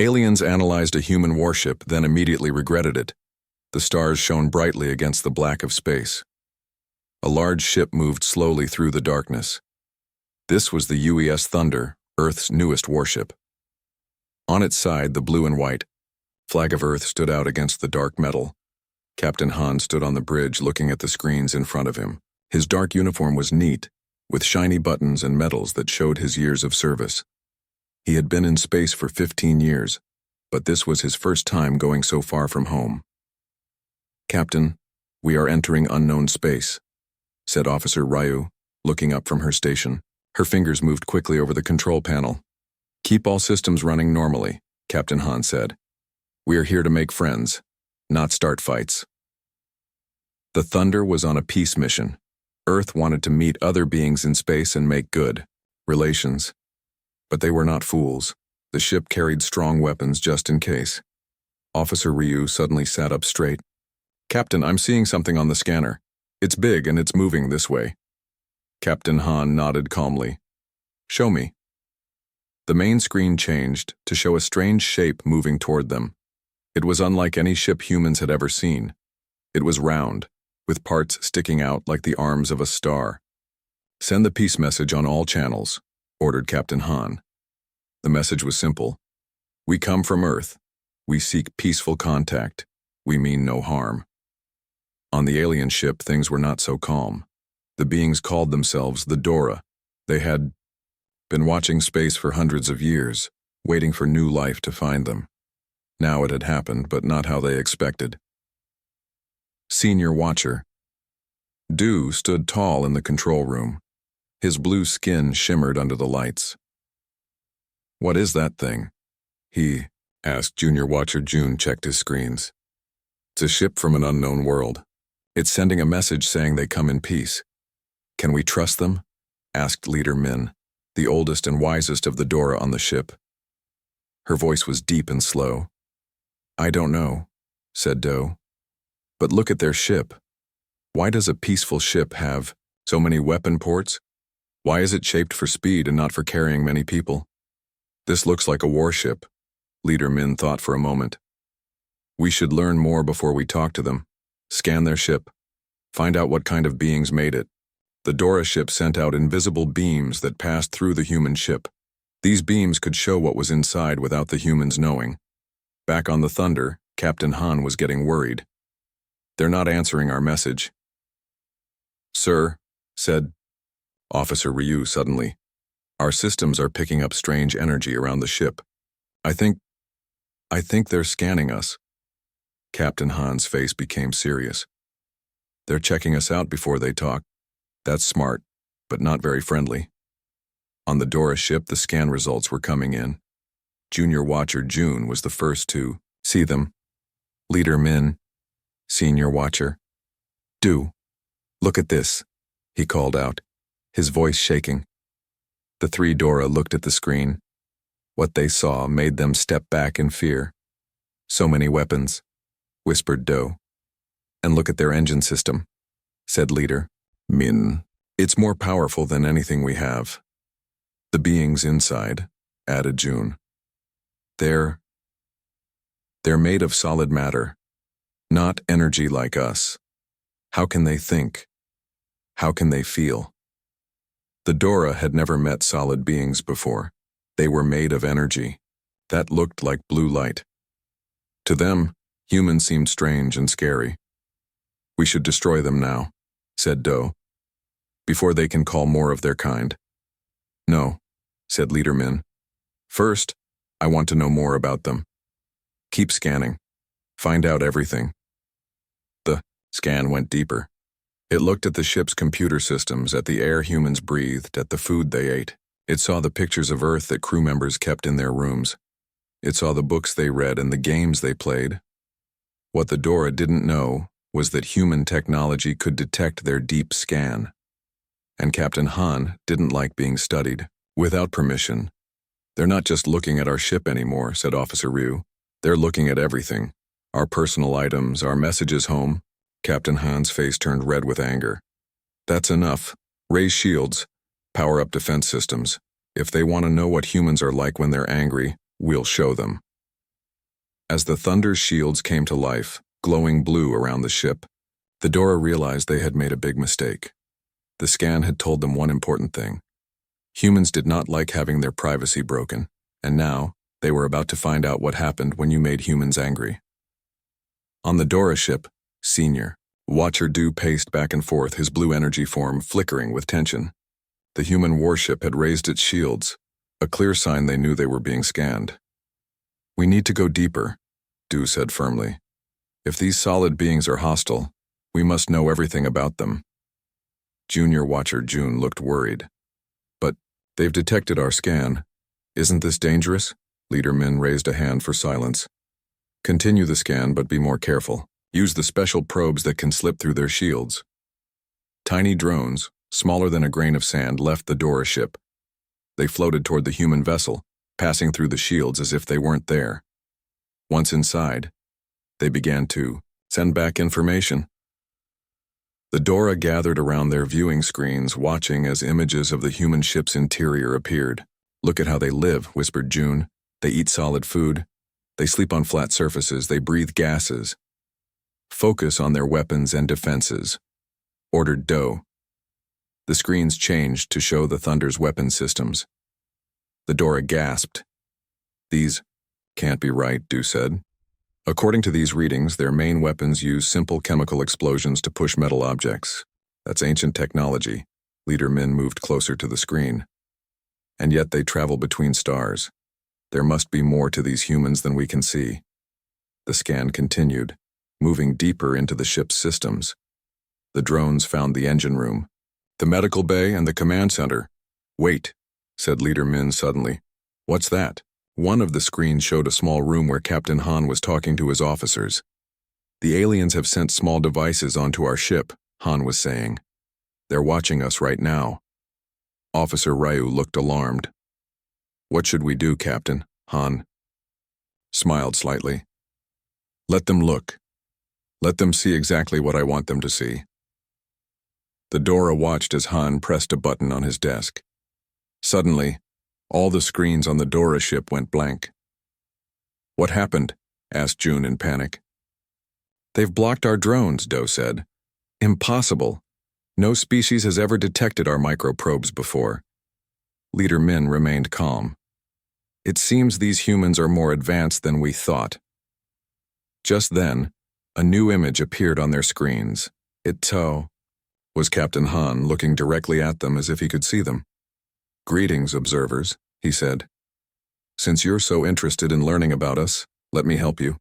Aliens analyzed a human warship, then immediately regretted it. The stars shone brightly against the black of space. A large ship moved slowly through the darkness. This was the UES Thunder, Earth's newest warship. On its side, the blue and white flag of Earth stood out against the dark metal. Captain Han stood on the bridge looking at the screens in front of him. His dark uniform was neat, with shiny buttons and medals that showed his years of service. He had been in space for 15 years, but this was his first time going so far from home. "Captain, we are entering unknown space," said Officer Ryu, looking up from her station. Her fingers moved quickly over the control panel. "Keep all systems running normally," Captain Han said. "We are here to make friends, not start fights." The Thunder was on a peace mission. Earth wanted to meet other beings in space and make good relations. But they were not fools. The ship carried strong weapons just in case. Officer Ryu suddenly sat up straight. "Captain, I'm seeing something on the scanner. It's big and it's moving this way." Captain Han nodded calmly. "Show me." The main screen changed to show a strange shape moving toward them. It was unlike any ship humans had ever seen. It was round, with parts sticking out like the arms of a star. "Send the peace message on all channels," ordered Captain Han. The message was simple. "We come from Earth. We seek peaceful contact. We mean no harm." On the alien ship, things were not so calm. The beings called themselves the Dora. They had been watching space for hundreds of years, waiting for new life to find them. Now it had happened, but not how they expected. Senior Watcher Du stood tall in the control room. His blue skin shimmered under the lights. "What is that thing?" he asked. Junior Watcher June checked his screens. "It's a ship from an unknown world. It's sending a message saying they come in peace." "Can we trust them?" asked Leader Min, the oldest and wisest of the Dora on the ship. Her voice was deep and slow. "I don't know," said Do. "But look at their ship. Why does a peaceful ship have so many weapon ports? Why is it shaped for speed and not for carrying many people? This looks like a warship." Leader Min thought for a moment. "We should learn more before we talk to them. Scan their ship. Find out what kind of beings made it." The Dora ship sent out invisible beams that passed through the human ship. These beams could show what was inside without the humans knowing. Back on the Thunder, Captain Han was getting worried. "They're not answering our message." "Sir," said Officer Ryu suddenly, "our systems are picking up strange energy around the ship. I think they're scanning us." Captain Han's face became serious. "They're checking us out before they talk. That's smart, but not very friendly." On the Dora ship, the scan results were coming in. Junior Watcher June was the first to see them. Leader Min, Senior Watcher Du, look at this, he called out, his voice shaking. The three Dora looked at the screen. What they saw made them step back in fear. "So many weapons," whispered Do. "And look at their engine system," said Leader Min. "It's more powerful than anything we have." "The beings inside," added June. They're made of solid matter, not energy like us. How can they think? How can they feel?" The Dora had never met solid beings before. They were made of energy. That looked like blue light. To them, humans seemed strange and scary. "We should destroy them now," said Do, "before they can call more of their kind." "No," said Leader Min. "First, I want to know more about them. Keep scanning. Find out everything." The scan went deeper. It looked at the ship's computer systems, at the air humans breathed, at the food they ate. It saw the pictures of Earth that crew members kept in their rooms. It saw the books they read and the games they played. What the Dora didn't know was that human technology could detect their deep scan. And Captain Han didn't like being studied without permission. "They're not just looking at our ship anymore," said Officer Ryu. "They're looking at everything. Our personal items, our messages home." Captain Han's face turned red with anger. "That's enough. Raise shields. Power up defense systems. If they want to know what humans are like when they're angry, we'll show them." As the Thunder's shields came to life, glowing blue around the ship, the Dora realized they had made a big mistake. The scan had told them one important thing. Humans did not like having their privacy broken, and now they were about to find out what happened when you made humans angry. On the Dora ship, Senior, Watcher Du paced back and forth, his blue energy form flickering with tension. The human warship had raised its shields, a clear sign they knew they were being scanned. "We need to go deeper," Du said firmly. "If these solid beings are hostile, we must know everything about them." Junior Watcher June looked worried. "But they've detected our scan. Isn't this dangerous?" Leader Min raised a hand for silence. "Continue the scan, but be more careful. Use the special probes that can slip through their shields." Tiny drones, smaller than a grain of sand, left the Dora ship. They floated toward the human vessel, passing through the shields as if they weren't there. Once inside, they began to send back information. The Dora gathered around their viewing screens, watching as images of the human ship's interior appeared. "Look at how they live," whispered June. "They eat solid food. They sleep on flat surfaces. They breathe gases." "Focus on their weapons and defenses," ordered Do. The screens changed to show the Thunder's weapon systems. The Dora gasped. "These can't be right," Du said. "According to these readings, their main weapons use simple chemical explosions to push metal objects. That's ancient technology." Leader Min moved closer to the screen. "And yet they travel between stars. There must be more to these humans than we can see." The scan continued, moving deeper into the ship's systems. The drones found the engine room, the medical bay, and the command center. "Wait," said Leader Min suddenly. "What's that?" One of the screens showed a small room where Captain Han was talking to his officers. "The aliens have sent small devices onto our ship," Han was saying. "They're watching us right now." Officer Ryu looked alarmed. "What should we do, Captain?" Han smiled slightly. "Let them look. Let them see exactly what I want them to see." The Dora watched as Han pressed a button on his desk. Suddenly, all the screens on the Dora ship went blank. "What happened?" asked June in panic. "They've blocked our drones," Do said. "Impossible. No species has ever detected our microprobes before." Leader Min remained calm. "It seems these humans are more advanced than we thought." Just then, a new image appeared on their screens. It was Captain Han looking directly at them as if he could see them. "Greetings, observers," he said. "Since you're so interested in learning about us, let me help you.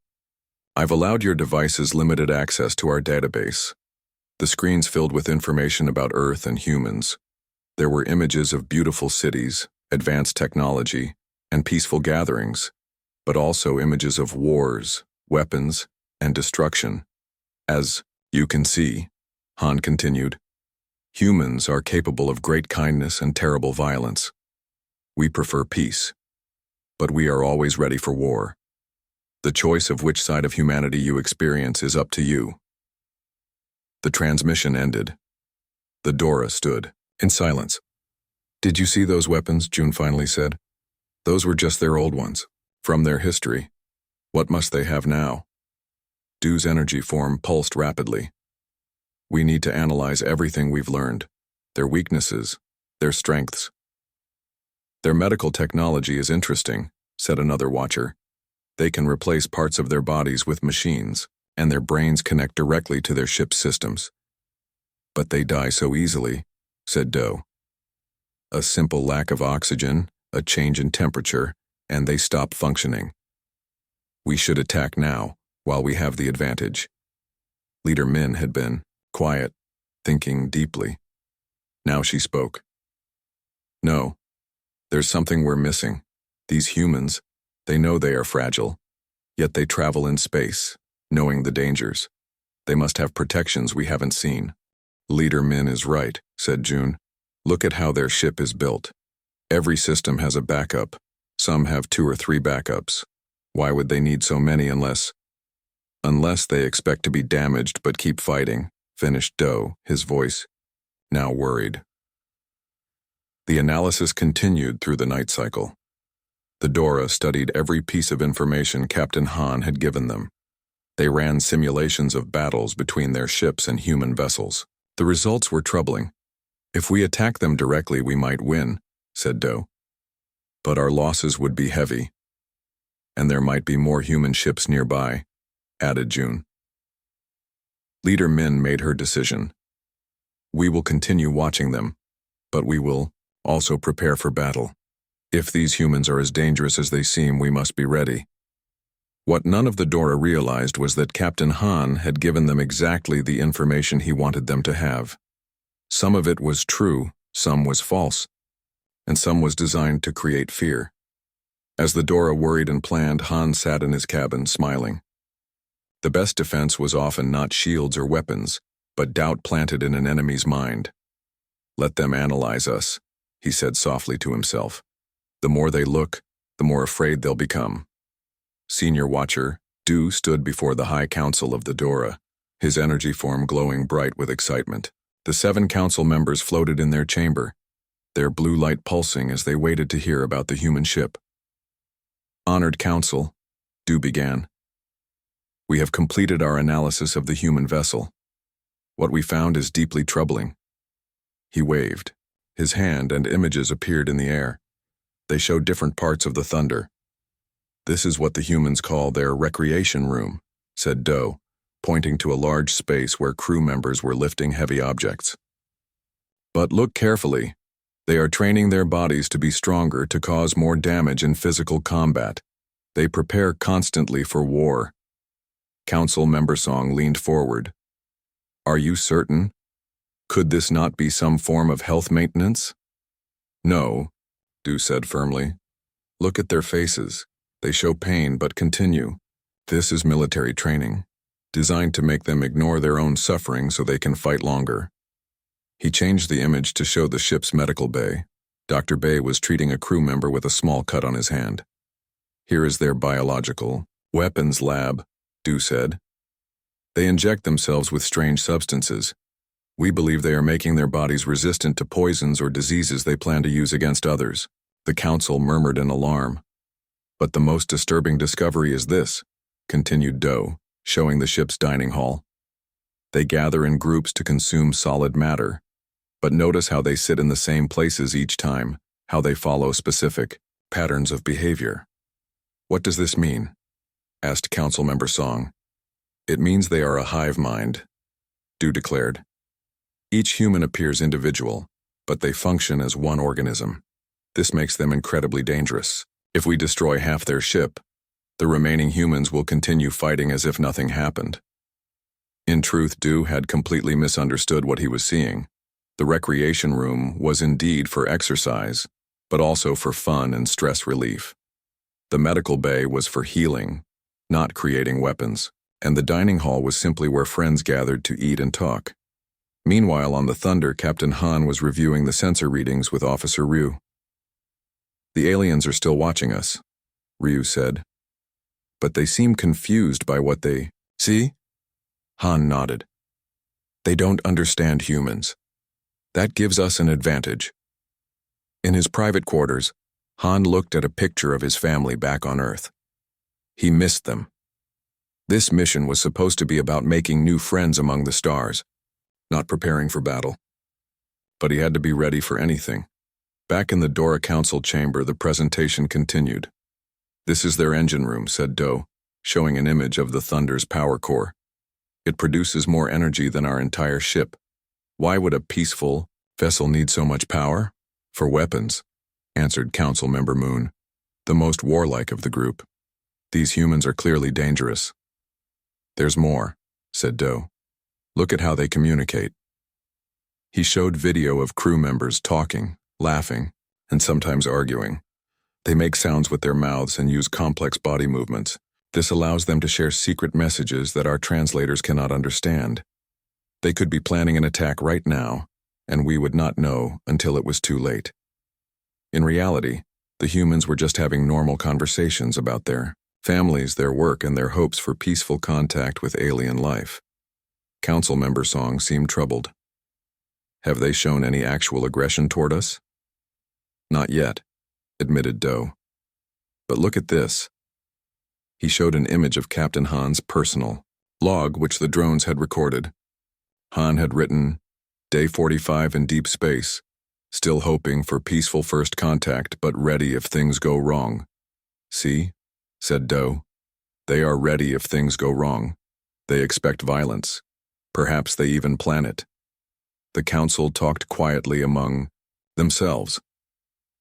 I've allowed your devices limited access to our database. The screens filled with information about Earth and humans. There were images of beautiful cities, advanced technology, and peaceful gatherings, but also images of wars, weapons, and destruction. As you can see," Han continued, "humans are capable of great kindness and terrible violence. We prefer peace, but we are always ready for war. The choice of which side of humanity you experience is up to you." The transmission ended. The Dora stood in silence. "Did you see those weapons?" June finally said. "Those were just their old ones, from their history. What must they have now?" Du's energy form pulsed rapidly. "We need to analyze everything we've learned, their weaknesses, their strengths." "Their medical technology is interesting," said another watcher. "They can replace parts of their bodies with machines, and their brains connect directly to their ship's systems." "But they die so easily," said Do. "A simple lack of oxygen, a change in temperature, and they stop functioning. We should attack now, while we have the advantage." Leader Min had been quiet, thinking deeply. Now she spoke. "No, there's something we're missing. These humans, they know they are fragile, yet they travel in space, knowing the dangers. They must have protections we haven't seen." "Leader Min is right," said June. "Look at how their ship is built. Every system has a backup. Some have 2 or 3 backups. Why would they need so many unless they expect to be damaged but keep fighting," finished Do, his voice now worried. The analysis continued through the night cycle. The Dora studied every piece of information Captain Han had given them. They ran simulations of battles between their ships and human vessels. The results were troubling. "If we attack them directly, we might win," said Do. "But our losses would be heavy. And there might be more human ships nearby," added June. Leader Min made her decision. "We will continue watching them, but we will also prepare for battle. If these humans are as dangerous as they seem, we must be ready." What none of the Dora realized was that Captain Han had given them exactly the information he wanted them to have. Some of it was true, some was false, and some was designed to create fear. As the Dora worried and planned, Han sat in his cabin, smiling. The best defense was often not shields or weapons, but doubt planted in an enemy's mind. "Let them analyze us," he said softly to himself. "The more they look, the more afraid they'll become." Senior Watcher, Du, stood before the High Council of the Dora, his energy form glowing bright with excitement. The 7 council members floated in their chamber, their blue light pulsing as they waited to hear about the human ship. "Honored Council," Du began. "We have completed our analysis of the human vessel. What we found is deeply troubling." He waved. His hand and images appeared in the air. They showed different parts of the thunder. "This is what the humans call their recreation room," said Do, pointing to a large space where crew members were lifting heavy objects. "But look carefully. They are training their bodies to be stronger to cause more damage in physical combat. They prepare constantly for war." Council Member Song leaned forward. "Are you certain? Could this not be some form of health maintenance?" "No," Du said firmly. "Look at their faces. They show pain but continue. This is military training, designed to make them ignore their own suffering so they can fight longer." He changed the image to show the ship's medical bay. Dr. Bay was treating a crew member with a small cut on his hand. "Here is their biological weapons lab," Du said. "They inject themselves with strange substances. We believe they are making their bodies resistant to poisons or diseases they plan to use against others." The council murmured in alarm. "But the most disturbing discovery is this," continued Do, showing the ship's dining hall. "They gather in groups to consume solid matter. But notice how they sit in the same places each time, how they follow specific patterns of behavior." "What does this mean?" asked Councilmember Song. "It means they are a hive mind," Du declared. "Each human appears individual, but they function as one organism. This makes them incredibly dangerous. If we destroy half their ship, the remaining humans will continue fighting as if nothing happened." In truth, Du had completely misunderstood what he was seeing. The recreation room was indeed for exercise, but also for fun and stress relief. The medical bay was for healing, not creating weapons, and the dining hall was simply where friends gathered to eat and talk. Meanwhile, on the Thunder, Captain Han was reviewing the sensor readings with Officer Ryu. "The aliens are still watching us," Ryu said. "But they seem confused by what they see." Han nodded. "They don't understand humans. That gives us an advantage." In his private quarters, Han looked at a picture of his family back on Earth. He missed them. This mission was supposed to be about making new friends among the stars, not preparing for battle. But he had to be ready for anything. Back in the Dora Council chamber, the presentation continued. "This is their engine room," said Do, showing an image of the Thunder's power core. "It produces more energy than our entire ship. Why would a peaceful vessel need so much power?" "For weapons," answered Council Member Moon, the most warlike of the group. "These humans are clearly dangerous." "There's more," said Do. "Look at how they communicate." He showed video of crew members talking, laughing, and sometimes arguing. They make sounds with their mouths and use complex body movements. This allows them to share secret messages that our translators cannot understand. They could be planning an attack right now, and we would not know until it was too late. In reality, the humans were just having normal conversations about their families, their work, and their hopes for peaceful contact with alien life. Council Member Song seemed troubled. "Have they shown any actual aggression toward us?" "Not yet," admitted Do. But look at this. He showed an image of Captain Han's personal log, which the drones had recorded. Han had written, Day 45 in deep space, still hoping for peaceful first contact, but ready if things go wrong. See, said Doe. They are ready if things go wrong. They expect violence. Perhaps they even plan it. The council talked quietly among themselves.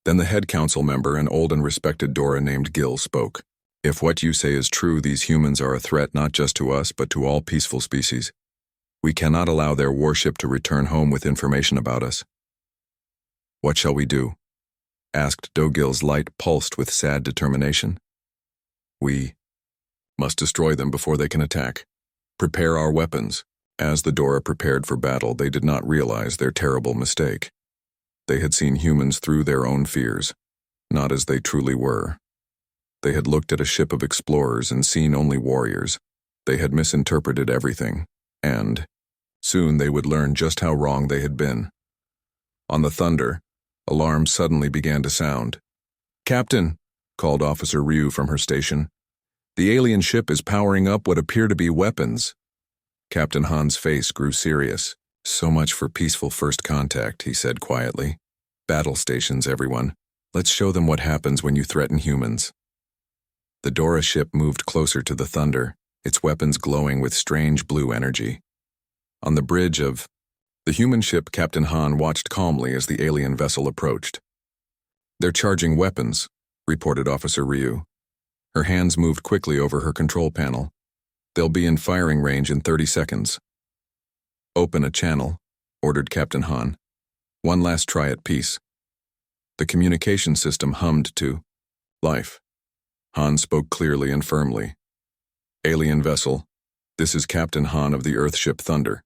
Then the head council member, an old and respected Dora named Gil, spoke. If what you say is true, these humans are a threat not just to us, but to all peaceful species. We cannot allow their warship to return home with information about us. What shall we do? Asked Dogill's light pulsed with sad determination. We must destroy them before they can attack. Prepare our weapons. As the Dora prepared for battle, they did not realize their terrible mistake. They had seen humans through their own fears, not as they truly were. They had looked at a ship of explorers and seen only warriors. They had misinterpreted everything, and soon they would learn just how wrong they had been. On the Thunder, alarms suddenly began to sound. Captain, called Officer Ryu from her station, the alien ship is powering up what appear to be weapons. Captain Han's face grew serious. So much for peaceful first contact, he said quietly. Battle stations, everyone. Let's show them what happens when you threaten humans. The Dora ship moved closer to the Thunder, its weapons glowing with strange blue energy. On the bridge of the human ship, Captain Han watched calmly as the alien vessel approached. They're charging weapons, reported Officer Ryu. Her hands moved quickly over her control panel. They'll be in firing range in 30 seconds. Open a channel, ordered Captain Han. One last try at peace. The communication system hummed to life. Han spoke clearly and firmly. Alien vessel, this is Captain Han of the Earthship Thunder.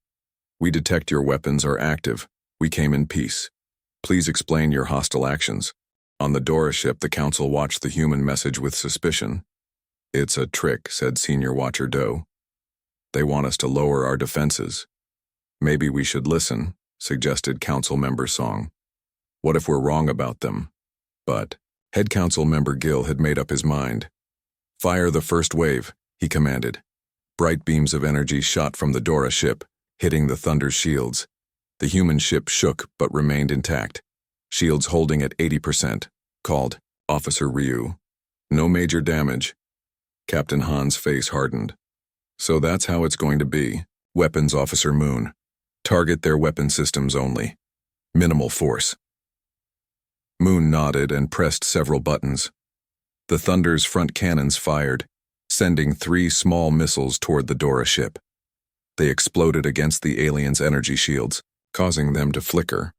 We detect your weapons are active. We came in peace. Please explain your hostile actions. On the Dora ship, the council watched the human message with suspicion. It's a trick, said Senior Watcher Doe. They want us to lower our defenses. Maybe we should listen, suggested Council Member Song. What if we're wrong about them? But Head Council Member Gil had made up his mind. Fire the first wave, he commanded. Bright beams of energy shot from the Dora ship, hitting the Thunder's shields. The human ship shook but remained intact. Shields holding at 80%, called Officer Ryu. No major damage. Captain Han's face hardened. So that's how it's going to be. Weapons Officer Moon. Target their weapon systems only. Minimal force. Moon nodded and pressed several buttons. The Thunder's front cannons fired, sending 3 small missiles toward the Dora ship. They exploded against the aliens' energy shields, causing them to flicker.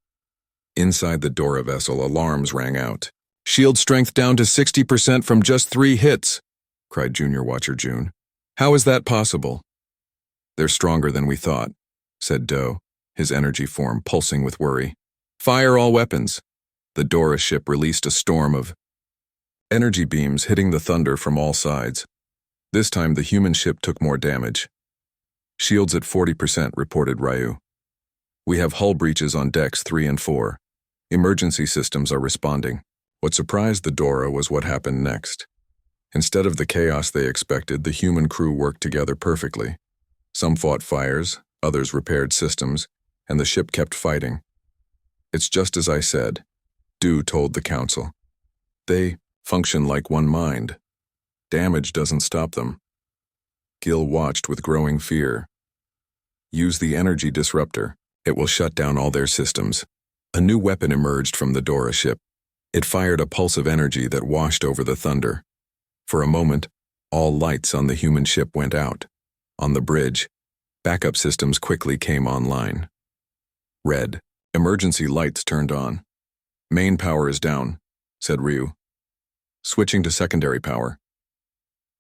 Inside the Dora vessel, alarms rang out. Shield strength down to 60% from just 3 hits, cried Junior Watcher June. How is that possible? They're stronger than we thought, said Doe, his energy form pulsing with worry. Fire all weapons. The Dora ship released a storm of energy beams hitting the Thunder from all sides. This time the human ship took more damage. Shields at 40%, reported Ryu. We have hull breaches on decks 3 and 4. Emergency systems are responding. What surprised the Dora was what happened next. Instead of the chaos they expected, the human crew worked together perfectly. Some fought fires, others repaired systems, and the ship kept fighting. It's just as I said, Dew told the council. They function like one mind. Damage doesn't stop them. Gil watched with growing fear. Use the energy disruptor. It will shut down all their systems. A new weapon emerged from the Dora ship. It fired a pulse of energy that washed over the Thunder. For a moment, all lights on the human ship went out. On the bridge, backup systems quickly came online. Red. Emergency lights turned on. Main power is down, said Ryu. Switching to secondary power.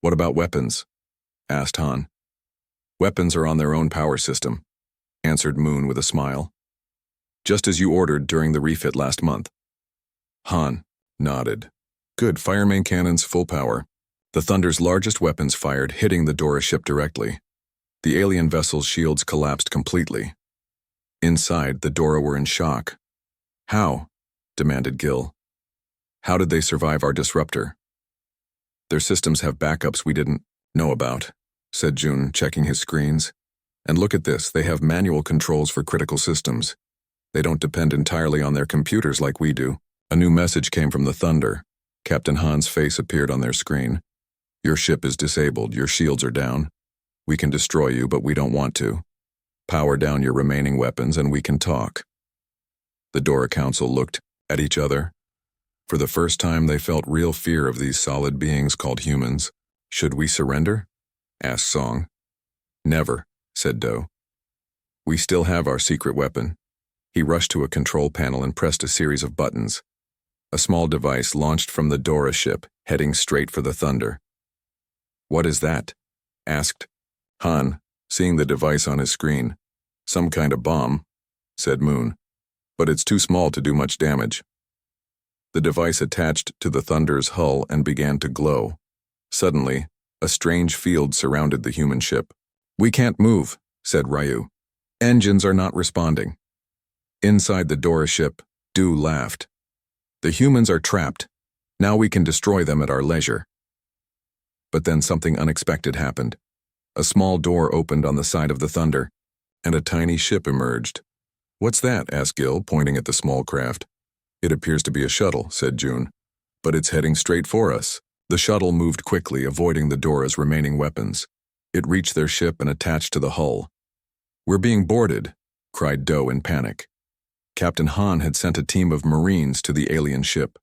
What about weapons? Asked Han. Weapons are on their own power system, answered Moon with a smile. Just as you ordered during the refit last month. Han nodded. Good, fire main cannons full power. The Thunder's largest weapons fired, hitting the Dora ship directly. The alien vessel's shields collapsed completely. Inside, the Dora were in shock. How? Demanded Gil. How did they survive our disruptor? Their systems have backups we didn't know about, said June, checking his screens. And look at this, they have manual controls for critical systems. They don't depend entirely on their computers like we do. A new message came from the Thunder. Captain Han's face appeared on their screen. Your ship is disabled, your shields are down. We can destroy you, but we don't want to. Power down your remaining weapons and we can talk. The Dora Council looked at each other. For the first time, they felt real fear of these solid beings called humans. Should we surrender? Asked Song. Never, said Do. We still have our secret weapon. He rushed to a control panel and pressed a series of buttons. A small device launched from the Dora ship, heading straight for the Thunder. What is that? Asked Han, seeing the device on his screen. Some kind of bomb, said Moon. But it's too small to do much damage. The device attached to the Thunder's hull and began to glow. Suddenly, a strange field surrounded the human ship. We can't move, said Ryu. Engines are not responding. Inside the Dora ship, Do laughed. The humans are trapped. Now we can destroy them at our leisure. But then something unexpected happened. A small door opened on the side of the Thunder, and a tiny ship emerged. What's that? Asked Gil, pointing at the small craft. It appears to be a shuttle, said June. But it's heading straight for us. The shuttle moved quickly, avoiding the Dora's remaining weapons. It reached their ship and attached to the hull. We're being boarded, cried Do in panic. Captain Han had sent a team of Marines to the alien ship.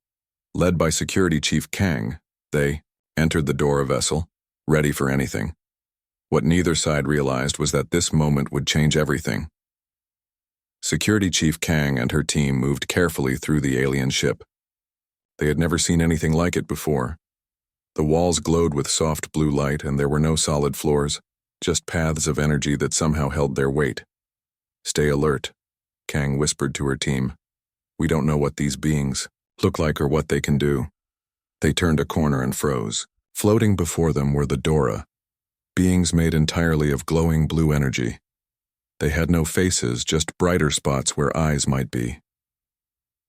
Led by Security Chief Kang, they entered the Dora vessel, ready for anything. What neither side realized was that this moment would change everything. Security Chief Kang and her team moved carefully through the alien ship. They had never seen anything like it before. The walls glowed with soft blue light and there were no solid floors, just paths of energy that somehow held their weight. Stay alert, Kang whispered to her team. We don't know what these beings look like or what they can do. They turned a corner and froze. Floating before them were the Dora, beings made entirely of glowing blue energy. They had no faces, just brighter spots where eyes might be.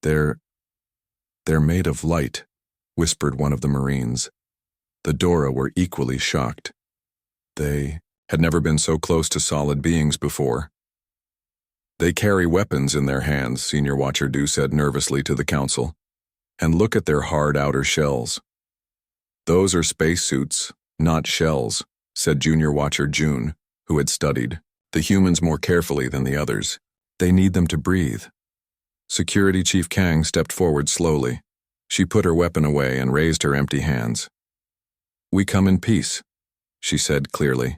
They're made of light, whispered one of the Marines. The Dora were equally shocked. They had never been so close to solid beings before. They carry weapons in their hands, Senior Watcher Du said nervously to the Council. And look at their hard outer shells. Those are spacesuits, not shells, said Junior Watcher June, who had studied the humans more carefully than the others. They need them to breathe. Security Chief Kang stepped forward slowly. She put her weapon away and raised her empty hands. We come in peace, she said clearly.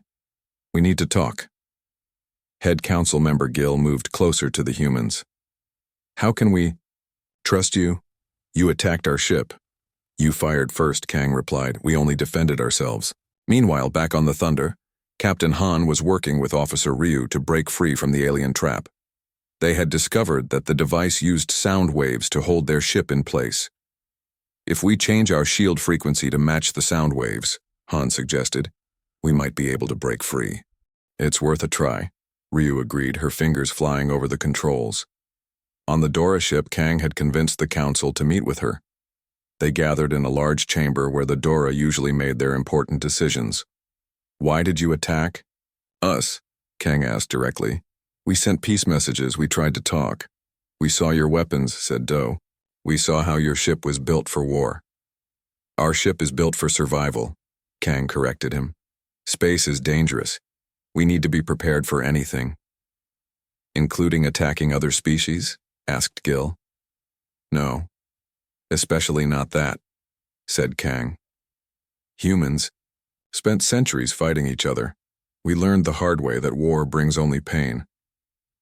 We need to talk. Head Council Member Gil moved closer to the humans. How can we trust you? You attacked our ship. You fired first, Kang replied. We only defended ourselves. Meanwhile, back on the Thunder, Captain Han was working with Officer Ryu to break free from the alien trap. They had discovered that the device used sound waves to hold their ship in place. If we change our shield frequency to match the sound waves, Han suggested, we might be able to break free. It's worth a try, Ryu agreed, her fingers flying over the controls. On the Dora ship, Kang had convinced the Council to meet with her. They gathered in a large chamber where the Dora usually made their important decisions. Why did you attack? Us, Kang asked directly. We sent peace messages, we tried to talk. We saw your weapons, said Do. We saw how your ship was built for war. Our ship is built for survival, Kang corrected him. Space is dangerous. We need to be prepared for anything. Including attacking other species? Asked Gil. No. Especially not that, said Kang. Humans spent centuries fighting each other. We learned the hard way that war brings only pain.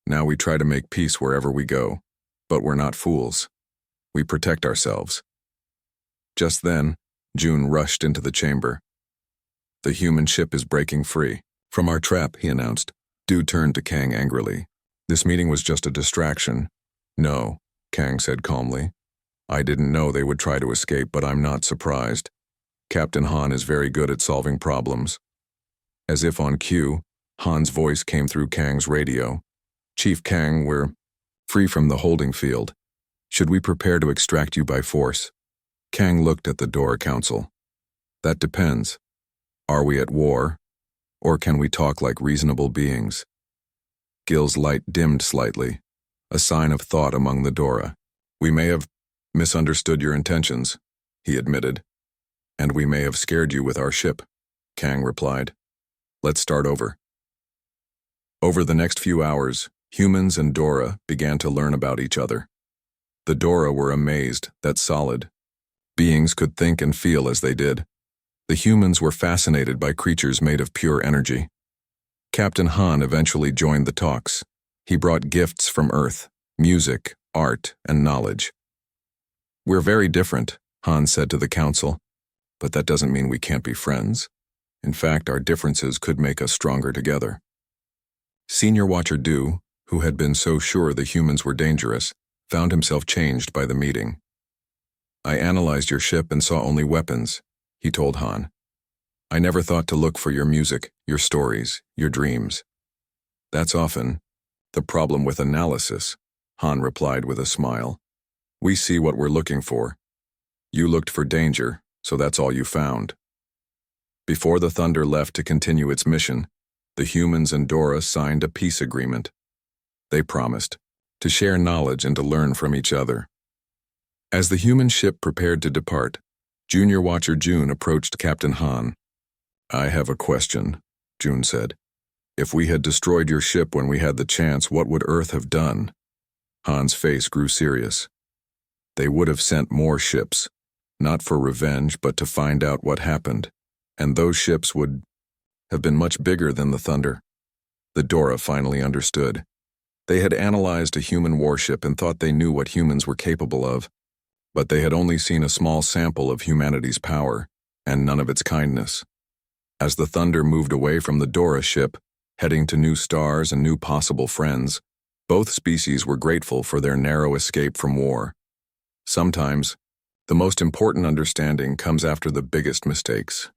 Now we try to make peace wherever we go, but we're not fools. We protect ourselves. Just then, June rushed into the chamber. The human ship is breaking free. From our trap, he announced. Du turned to Kang angrily. This meeting was just a distraction. No, Kang said calmly. I didn't know they would try to escape, but I'm not surprised. Captain Han is very good at solving problems. As if on cue, Han's voice came through Kang's radio. Chief Kang, we're free from the holding field. Should we prepare to extract you by force? Kang looked at the Dora Council. That depends. Are we at war, or can we talk like reasonable beings? Gil's light dimmed slightly, a sign of thought among the Dora. We may have misunderstood your intentions, he admitted. And we may have scared you with our ship, Kang replied. Let's start over. Over the next few hours, humans and Dora began to learn about each other. The Dora were amazed that solid beings could think and feel as they did. The humans were fascinated by creatures made of pure energy. Captain Han eventually joined the talks. He brought gifts from Earth, music, art, and knowledge. We're very different, Han said to the council, but that doesn't mean we can't be friends. In fact, our differences could make us stronger together. Senior Watcher Du, who had been so sure the humans were dangerous, found himself changed by the meeting. I analyzed your ship and saw only weapons, he told Han. I never thought to look for your music, your stories, your dreams. That's often the problem with analysis, Han replied with a smile. We see what we're looking for. You looked for danger, so that's all you found. Before the Thunder left to continue its mission, the humans and Dora signed a peace agreement. They promised to share knowledge and to learn from each other. As the human ship prepared to depart, Junior Watcher June approached Captain Han. I have a question, June said. If we had destroyed your ship when we had the chance, what would Earth have done? Han's face grew serious. They would have sent more ships, not for revenge, but to find out what happened. And those ships would have been much bigger than the Thunder. The Dora finally understood. They had analyzed a human warship and thought they knew what humans were capable of, but they had only seen a small sample of humanity's power, and none of its kindness. As the Thunder moved away from the Dora ship, heading to new stars and new possible friends, both species were grateful for their narrow escape from war. Sometimes, the most important understanding comes after the biggest mistakes.